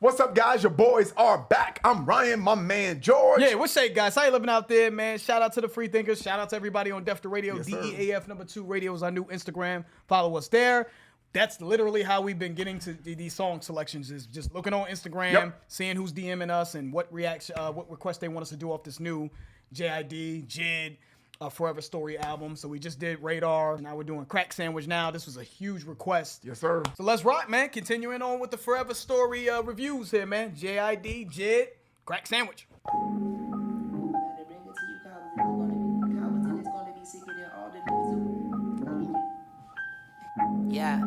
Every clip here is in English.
What's up, guys? Your boys are back. I'm Ryan, my man George. Yeah, what's up, guys? How you living out there, man? Shout out to the free thinkers. Shout out to everybody on Def the Radio. Yes, sir. DEAF #2 Radio is our new Instagram. Follow us there. That's literally how we've been getting to these song selections, is just looking on Instagram, seeing who's DMing us and what requests they want us to do off this new JID, JID, Forever Story album. So we just did Radar. Now we're doing Crack Sandwich now. This was a huge request. Yes, sir. So let's rock, man. Continuing on with the Forever Story reviews here, man. JID, JID, Crack Sandwich. Yeah,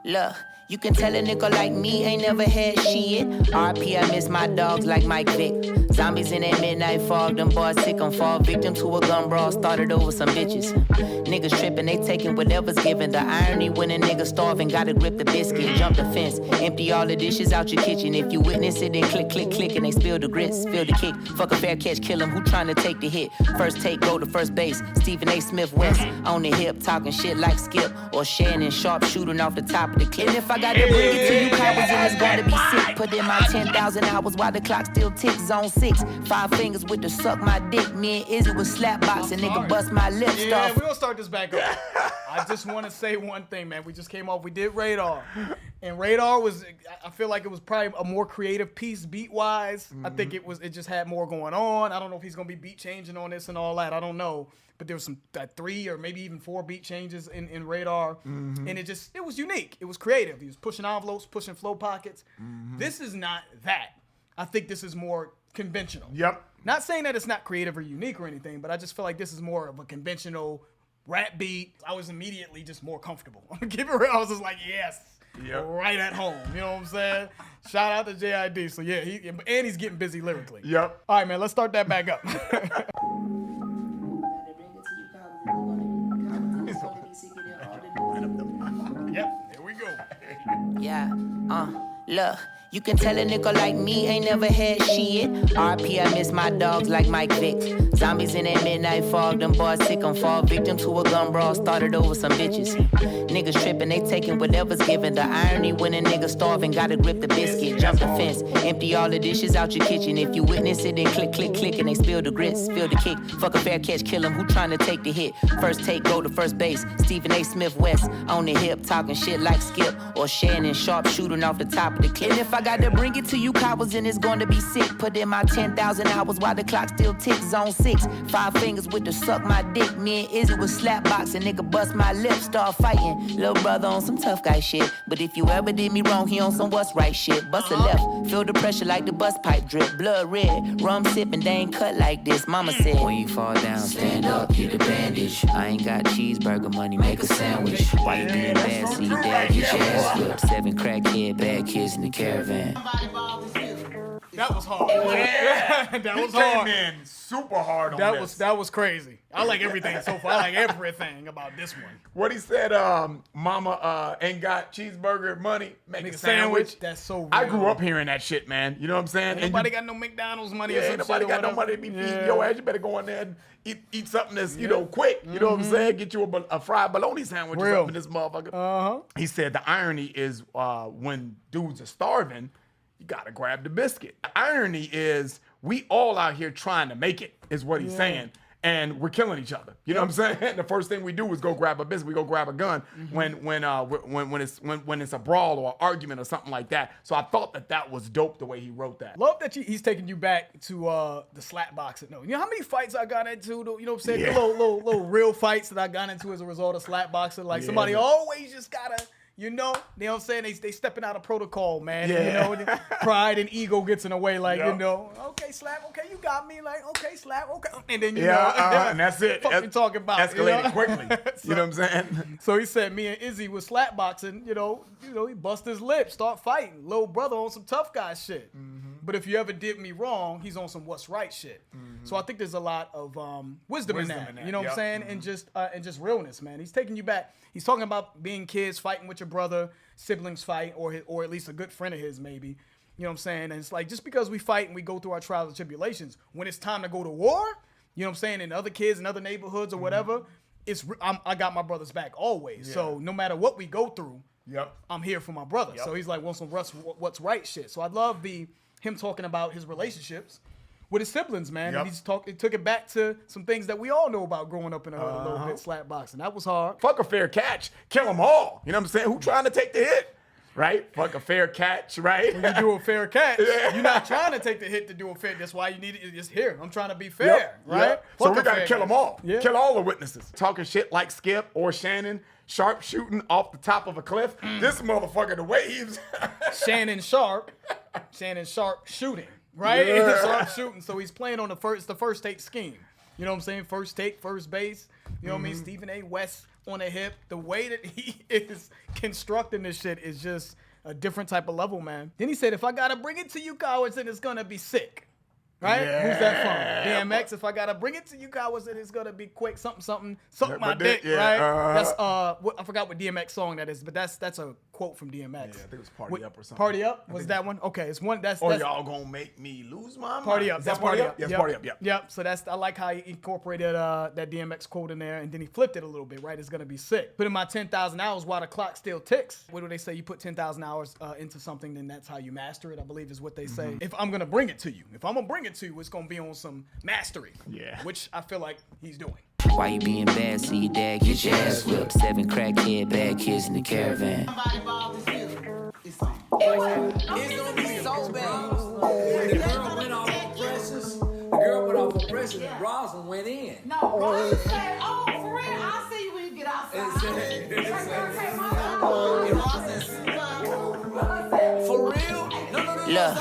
look, you can tell a nigga like me ain't never had shit. RP, I miss my dogs like Mike Vick. Zombies in that midnight fog, them boys sick and fall victim to a gun brawl, started over some bitches. Niggas tripping, they taking whatever's given. The irony when a nigga starving, gotta grip the biscuit, jump the fence, empty all the dishes out your kitchen. If you witness it, then click, click, click, and they spill the grits, spill the kick. Fuck a fair catch, kill him, who trying to take the hit? First take, go to first base, Stephen A. Smith West, on the hip, talking shit like Skip, or Shannon Sharp shooting off the top of the clip. And if I gotta bring it to you cowards, and it's gonna be sick. Put in my 10,000 hours while the clock still ticks. Zone 6, 5 fingers with the suck my dick. Me and Izzy was slapboxing, nigga bust my lips off. Yeah, we're gonna start this back up. I just want to say one thing, man. We just came off, we did Radar. And Radar was, I feel like it was probably a more creative piece beat-wise. I think it just had more going on. I don't know if he's gonna be beat changing on this and all that. I don't know. But there was some 3 or maybe even 4 beat changes in Radar. And it was unique. It was creative. He was pushing envelopes, pushing flow pockets. This is not that. I think this is more conventional. Yep. Not saying that it's not creative or unique or anything, but I just feel like this is more of a conventional rap beat. I was immediately just more comfortable. I'm gonna keep it real. I was just like, yes, right at home. You know what I'm saying? Shout out to JID. So yeah, he's getting busy lyrically. Yep. All right, man, let's start that back up. Yep, here we go. Yeah, look, you can tell a nigga like me ain't never had shit. RP, I miss my dogs like Mike Vick. Zombies in that midnight fog, them boys sick and fall victim to a gun brawl, started over some bitches. Niggas tripping, they taking whatever's given. The irony when a nigga starving, gotta grip the biscuit, jump the fence, empty all the dishes out your kitchen. If you witness it, then click, click, click, and they spill the grits, spill the kick. Fuck a fair catch, kill him, who trying to take the hit? First take, go to first base, Stephen A. Smith West, on the hip, talking shit like Skip, or Shannon Sharp shooting off the top of the clip. And if I gotta bring it to you cowards, and it's gonna be sick. Put in my 10,000 hours while the clock still ticks. Zone 6, 5 fingers with the suck my dick. Me and Izzy was slapboxing, nigga bust my lips, start fighting. Little brother on some tough guy shit. But if you ever did me wrong, he on some what's right shit. Bust a left, feel the pressure like the bus pipe drip. Blood red, rum sipping, they ain't cut like this. Mama said, when you fall down, stand up, get a bandage. I ain't got cheeseburger money, make a sandwich. Why you being bad, see your dad get your ass whipped. 7 crackhead, bad kids in the caravan. That was hard. Yeah. That was hard. Came in super hard on That was crazy. I like everything so far. I like everything about this one. What he said, mama ain't got cheeseburger money, make a sandwich. That's so real. I grew up hearing that shit, man. You know what I'm saying? Nobody got no McDonald's money or Yeah, some nobody shit got no money to be feeding your ass. You better go in there and eat something that's, quick. You know what I'm saying? Get you a fried bologna sandwich or something in this motherfucker. He said the irony is when dudes are starving, you gotta grab the biscuit. The irony is we all out here trying to make it, is what he's saying. And we're killing each other. You know what I'm saying? The first thing we do is go grab a biscuit. We go grab a gun when it's a brawl or an argument or something like that. So I thought that was dope the way he wrote that. Love that he's taking you back to the slap boxing. No, you know how many fights I got into? You know what I'm saying? Yeah. The little real fights that I got into as a result of slap boxing. Like somebody always just gotta. You know what I'm saying? They stepping out of protocol, man. Yeah. You know, pride and ego gets in the way. Like, okay, slap, okay, you got me. Like, okay, slap, okay. And then, and that's it. What you talking about? Escalated quickly. You know what I'm saying? So he said me and Izzy was slap boxing, he bust his lip, start fighting. Little brother on some tough guy shit. But if you ever did me wrong, he's on some what's right shit. So I think there's a lot of wisdom in that. You know what I'm saying? And just realness, man. He's taking you back. He's talking about being kids fighting with your brother, siblings fight, or at least a good friend of his maybe. You know what I'm saying? And it's like, just because we fight and we go through our trials and tribulations, when it's time to go to war, you know what I'm saying, and other kids in other neighborhoods or whatever, I got my brother's back always. So no matter what we go through, Yep. I'm here for my brother. Yep. So he's like, want some what's right shit. So I love him talking about his relationships with his siblings, man. Yep. And he took it back to some things that we all know about growing up in the hood a little bit, slap boxing. That was hard. Fuck a fair catch. Kill them all. You know what I'm saying? Who trying to take the hit? Right? Fuck a fair catch, right? When you do a fair catch, Yeah. you're not trying to take the hit to do a fair. That's why you need it. Just here. I'm trying to be fair, right? Yep. So Fuck we a got to fair kill catch. them all. Yeah. Kill all the witnesses. Talking shit like Skip or Shannon, sharp shooting off the top of a cliff. This motherfucker, the way he's... Shannon Sharp shooting, right? Yeah. Sharp shooting. So he's playing on the first take scheme. You know what I'm saying? First take, first base. You know what I mean? Stephen A. West on the hip. The way that he is constructing this shit is just a different type of level, man. Then he said, if I gotta bring it to you cowards, then it's gonna be sick. Right? Yeah. Who's that from? DMX. If I gotta bring it to you cowards, then it's gonna be quick. Something. Suck my dick, yeah, right? That's I forgot what DMX song that is, but that's a quote from DMX. Yeah, I think it was Party Up or something. Party Up? Was that one? Okay, it's one that's y'all gonna make me lose my mind. Party Up. Is That's that Party Up? Yep. Yes, Party Up, Yep. So I like how he incorporated that DMX quote in there, and then he flipped it a little bit, right? It's gonna be sick. Put in my 10,000 hours while the clock still ticks. What do they say? You put 10,000 hours into something, then that's how you master it, I believe is what they say. If I'm gonna bring it to you, it's gonna be on some mastery. Yeah. Which I feel like he's doing. Why you being bad? See your dad get your ass whipped. 7 crackhead bad kids in the caravan. Somebody involved with you. It's gonna be so bad. The girl went off of Precious. The girl went off of Precious and Roslyn went in. No, Roslyn said, oh, for real, I'll see you when you get outside. For real? Look,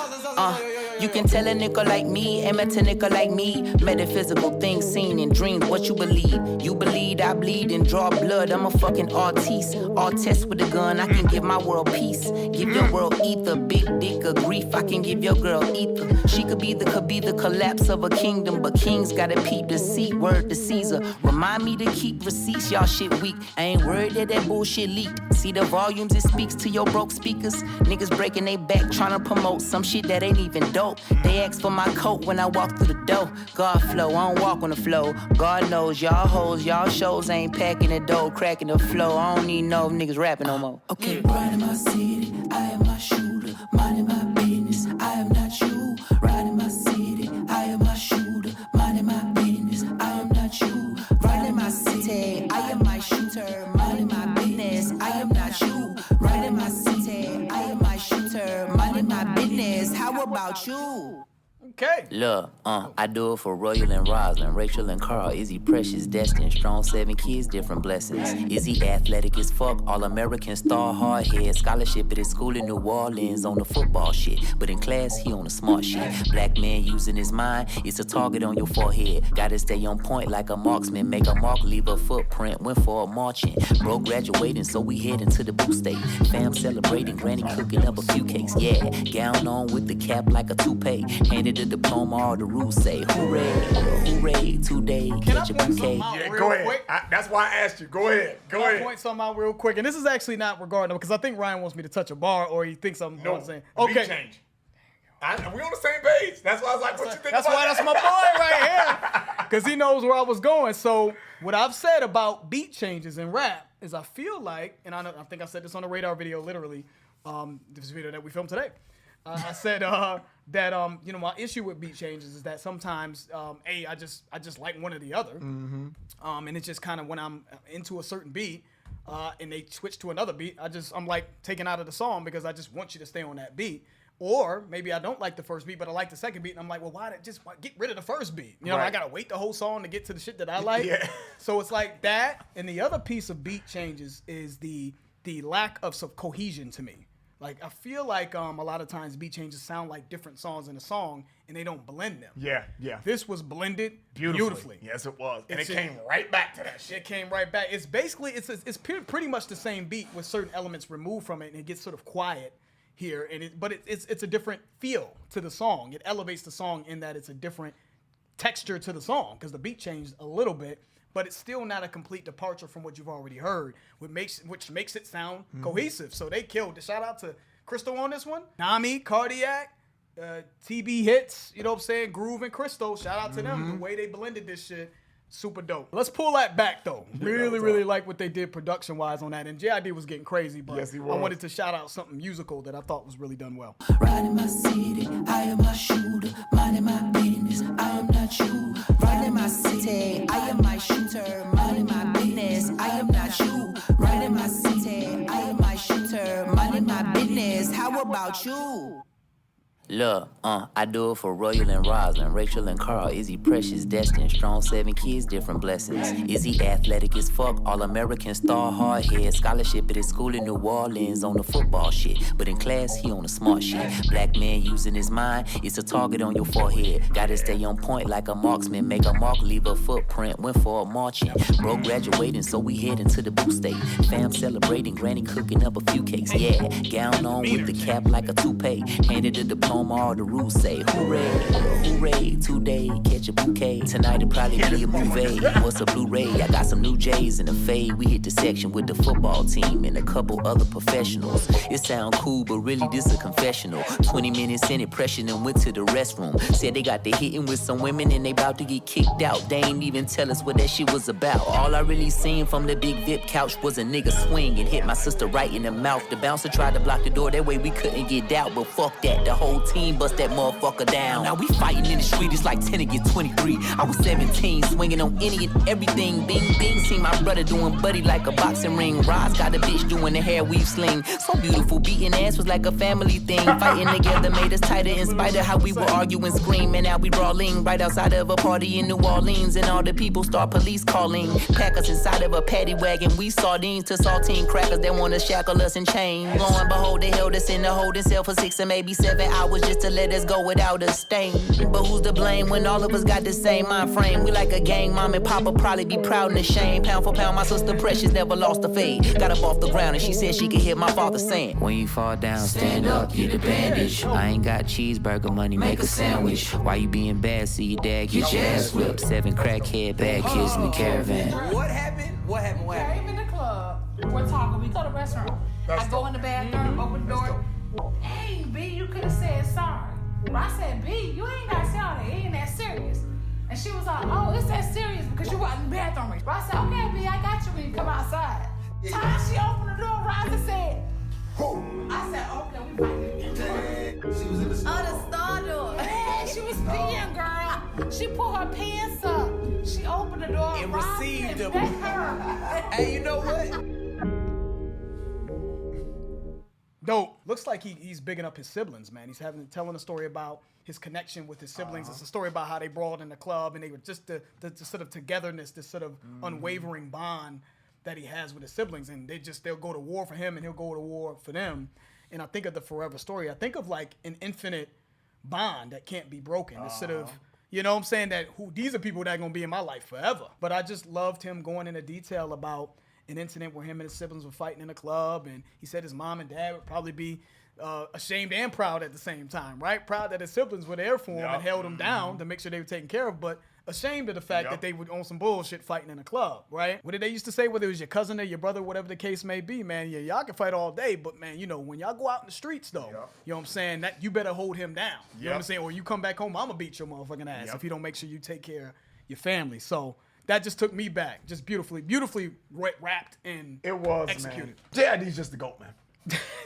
you can tell a nigga like me, aim at a nigga like me. Metaphysical things seen in dreams, what you believe. You believe I bleed and draw blood, I'm a fucking artiste. Artist with a gun, I can give my world peace. Give your world ether, big dick of grief, I can give your girl ether. She could be the collapse of a kingdom, but kings gotta peep the seat, word to Caesar. Remind me to keep receipts, y'all shit weak. I ain't worried that bullshit leaked. See the volumes, it speaks to your broke speakers. Niggas breaking they back, trying to promote some shit that ain't even dope. They ask for my coat when I walk through the door. God flow, I don't walk on the flow. God knows y'all hoes, y'all shows ain't packing the dough, cracking the flow. I don't need no niggas rapping no more. Okay, riding my city, I am my shooter. Minding my business, I am not you. Riding my city, I am my shooter. Minding my business, I am not you. Riding my city, I am my shooter. Minding my business, I am not you. Riding my city, I am my shooter. Minding my business, how about you? Okay. Look, I do it for Royal and Roslyn, Rachel and Carl, Izzy Precious, Destin, strong 7 kids, different blessings. Izzy athletic as fuck, all-American star, hard head, scholarship at his school in New Orleans on the football shit, but in class he on the smart shit. Black man using his mind, it's a target on your forehead. Gotta stay on point like a marksman, make a mark, leave a footprint. Went for a marching, bro graduating, so we head into the blue state. Fam celebrating, granny cooking up a few cakes. Yeah, gown on with the cap like a toupee. Handed the diploma, all the rules say hooray, hooray, today, catch a bouquet. Yeah, Real go ahead. quick. That's why I asked you. Go ahead. Go I'll ahead. point something out real quick, and this is actually not regarding because I think Ryan wants me to touch a bar, or he thinks I'm No, saying. beat Okay, change. We on the same page. That's why I was like, what you think that's about why that's that? my boy right here, because he knows where I was going. So what I've said about beat changes in rap is I feel like, and I think I said this on the Radar video, literally, this video that we filmed today. I said that my issue with beat changes is that sometimes I just like one or the other, and it's just kind of when I'm into a certain beat and they switch to another beat, I'm like taken out of the song because I just want you to stay on that beat. Or maybe I don't like the first beat, but I like the second beat, and I'm like, well, why just get rid of the first beat? You know, Right. I gotta wait the whole song to get to the shit that I like. Yeah. So it's like that, and the other piece of beat changes is the lack of some cohesion to me. Like I feel like a lot of times beat changes sound like different songs in a song, and they don't blend them. Yeah. This was blended Beautifully. Yes, it was. And it came right back to that shit. It came right back. It's basically it's pretty much the same beat with certain elements removed from it, and it gets sort of quiet here, but it's a different feel to the song. It elevates the song in that it's a different texture to the song because the beat changed a little bit, but it's still not a complete departure from what you've already heard, which makes it sound cohesive. So they killed it. Shout out to Crystal on this one. Nami, Cardiac, TB Hits, you know what I'm saying? Groove and Crystal. Shout out to them. The way they blended this shit Super dope. Let's pull that back though. Really like what they did production wise on that. And JID was getting crazy, but yes, he was. I wanted to shout out something musical that I thought was really done well. Riding my city, I am my shooter, minding my business, I am not you. Riding my city, I am my shooter, minding my business, I am not you. Riding my city, I am my shooter, minding my business. How about you? Look, I do it for Royal and Roslyn, Rachel and Carl, Izzy Precious, Destin, strong 7 kids, different blessings. Izzy athletic as fuck, all-American star, hard head, scholarship at his school in New Orleans on the football shit, but in class he on the smart shit. Black man using his mind, it's a target on your forehead. Gotta stay on point like a marksman, make a mark, leave a footprint, went for a marching. Bro graduating, so we heading to the boo state. Fam celebrating, granny cooking up a few cakes, yeah. Gown on with the cap like a toupee, handed the diploma. All the rules say, hooray, hooray, today, catch a bouquet. Tonight it'll probably be a movie. What's a Blu-ray? I got some new J's in the fade. We hit the section with the football team and a couple other professionals. It sound cool, but really this a confessional. 20 minutes in it, pressured and went to the restroom. Said they got the hitting with some women and they about to get kicked out. They ain't even tell us what that shit was about. All I really seen from the big VIP couch was a nigga swing and hit my sister right in the mouth. The bouncer tried to block the door, that way we couldn't get out. But fuck that, the whole team bust that motherfucker down. Now we fighting in the street, it's like 10 against 23. I was 17, swinging on any and everything. Bing, bing, see my brother doing buddy like a boxing ring. Roz got a bitch doing the hair weave sling. So beautiful, beating ass was like a family thing. Fighting together made us tighter in spite of how we were arguing, screaming. Now we brawling right outside of a party in New Orleans. And all the people start police calling. Pack us inside of a paddy wagon. We sardines to saltine crackers that wanna shackle us in chains. Lo and behold, they held us in the holding cell for 6 or maybe 7 hours just to let us go without a stain. But who's to blame when all of us got the same mind frame? We like a gang, mom and papa probably be proud and ashamed. Pound for pound, my sister Precious never lost a fade. Got up off the ground and she said she could hear my father saying, when you fall down, stand up, get a bandage. I ain't got cheeseburger money, make a sandwich. Why you being bad, see your dad get your ass whipped. 7 crackhead bad kids in the caravan. What happened? What happened? What happened? Came in the club. We're talking. We go to the restroom. I go in the bathroom, open the door. Hey, B, you could have said sorry. I said, B, you ain't got to say all that. It ain't that serious. And she was like, oh, it's that serious because you wasn't in the bathroom. I said, okay, B, I got you when you come outside. Time she opened the door, Rosa said, who? I said, okay, we fighting. She was in the store. Oh, the store door. Yeah, she was peeing, girl. She pulled her pants up. She opened the door And received them. her. Hey, you know what? Dope. Looks like he's bigging up his siblings, man. He's telling a story about his connection with his siblings. It's a story about how they brawled in the club and they were just the sort of togetherness, this sort of unwavering bond that he has with his siblings. And they'll go to war for him and he'll go to war for them. And I think of the forever story. I think of like an infinite bond that can't be broken. This sort of, you know what I'm saying, that these are people that are going to be in my life forever. But I just loved him going into detail about an incident where him and his siblings were fighting in a club, and he said his mom and dad would probably be ashamed and proud at the same time, right? Proud that his siblings were there for him and held him down to make sure they were taken care of, but ashamed of the fact that they would on some bullshit fighting in a club, right? What did they used to say, whether it was your cousin or your brother, whatever the case may be, man, yeah, y'all can fight all day, but man, you know, when y'all go out in the streets though, you know what I'm saying, that you better hold him down. You know what I'm saying? Or you come back home, I'ma beat your motherfucking ass if you don't make sure you take care of your family. So that just took me back, just beautifully wrapped and executed. Man. JID's just the GOAT, man.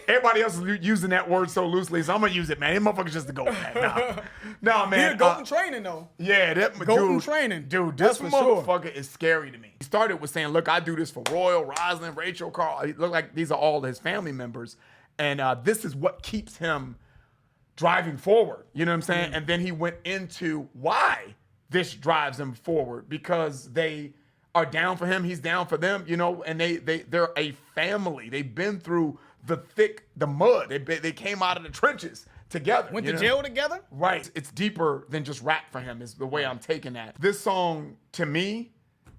Everybody else is using that word so loosely, so I'm gonna use it, man. That motherfucker's just the GOAT, man. Nah, man. He a GOAT in training, though. Yeah, that GOAT in training. Dude, this for motherfucker is scary to me. He started with saying, look, I do this for Royal, Rosalind, Rachel, Carl. It looked like these are all his family members. And this is what keeps him driving forward. You know what I'm saying? And then he went into why this drives him forward, because they are down for him, he's down for them, you know, and they're a family. They've been through the mud. They came out of the trenches together. Went to jail together? Right. It's deeper than just rap for him is the way I'm taking that. This song, to me,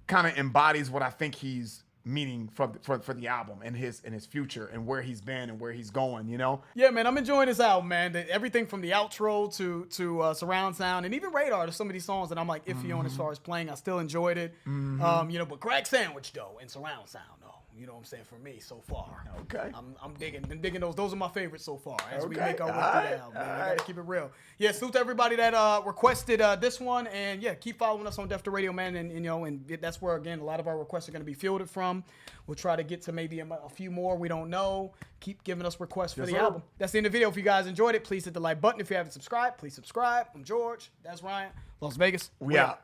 kind of embodies what I think he's meaning for the album and his future and where he's been and where he's going, you know? Yeah, man, I'm enjoying this album, man. Everything from the outro to surround sound and even radar to some of these songs that I'm like iffy on as far as playing. I still enjoyed it. You know, but Crack Sandwich though and surround sound though. You know what I'm saying, for me so far. Okay. I'm digging those. Those are my favorites so far as we Okay. make our way All through right. the album. Man. All I gotta right. keep it real. Yeah, salute to everybody that requested this one, and yeah, keep following us on Def the Radio, man. And you know, and that's where again a lot of our requests are gonna be fielded from. We'll try to get to maybe a few more. We don't know. Keep giving us requests for the album. That's the end of the video. If you guys enjoyed it, please hit the like button. If you haven't subscribed, please subscribe. I'm George. That's Ryan. Las Vegas. We out.